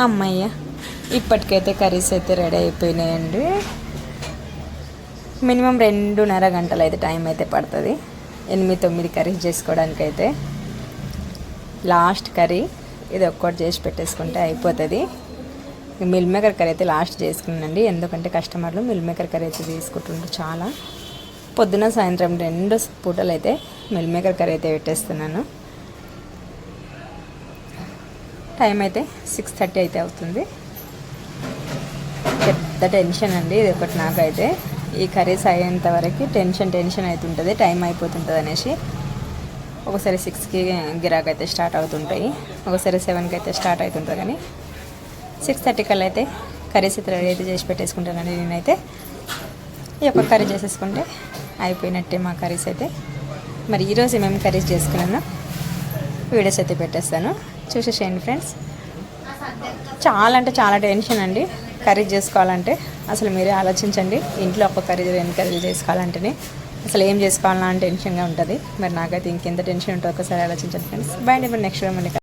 అమ్మయ్య ఇప్పటికైతే కర్రీస్ అయితే రెడీ అయిపోయినాయండి. మినిమం 2.5 గంటలు అయితే టైం అయితే పడుతుంది 8-9 కర్రీస్ చేసుకోవడానికి. అయితే లాస్ట్ కర్రీ ఇది ఒక్కటి చేసి పెట్టేసుకుంటే అయిపోతుంది. మిల్ మేకర్ కర్రీ అయితే లాస్ట్ చేసుకున్నానండి, ఎందుకంటే కస్టమర్లు మిల్ మేకర్ కర్రీ అయితే తీసుకుంటుంటారు చాలా. పొద్దున సాయంత్రం 2 పూటలు అయితే మిల్ మేకర్ కర్రీ అయితే పెట్టేస్తున్నాను. టైం అయితే 6:30 అయితే అవుతుంది. పెద్ద టెన్షన్ అండి ఇది ఒకటి నాకైతే. ఈ కర్రీస్ అయ్యేంత వరకు టెన్షన్ అవుతుంటుంది, టైం అయిపోతుంటుంది అనేసి. ఒకసారి 6కి గిరాక్ అయితే స్టార్ట్ అవుతుంటాయి, ఒకసారి 7కి అయితే స్టార్ట్ అవుతుంటుంది. కానీ 6:30 కల్లా అయితే కర్రీస్ అయితే రెడీ అయితే చేసి పెట్టేసుకుంటానండి నేనైతే. ఈ ఒక్క కర్రీ చేసేసుకుంటే అయిపోయినట్టే మా కర్రీస్ అయితే. మరి ఈరోజు మేము కర్రీస్ చేసుకున్నాను, వీడియోస్ అయితే పెట్టేస్తాను, చూసేసేయండి ఫ్రెండ్స్. చాలా అంటే చాలా టెన్షన్ అండి కర్రీ చేసుకోవాలంటే. అసలు మీరే ఆలోచించండి, ఇంట్లో ఒక కర్రీ 2 కర్రీలు చేసుకోవాలంటేనే అసలు ఏం చేసుకోవాలన్నా అని టెన్షన్గా ఉంటుంది. మరి నాకైతే ఇంకెంత టెన్షన్ ఉంటుందో ఒకసారి ఆలోచించండి ఫ్రెండ్స్. బాయ్ అండి, నెక్స్ట్ మళ్ళీ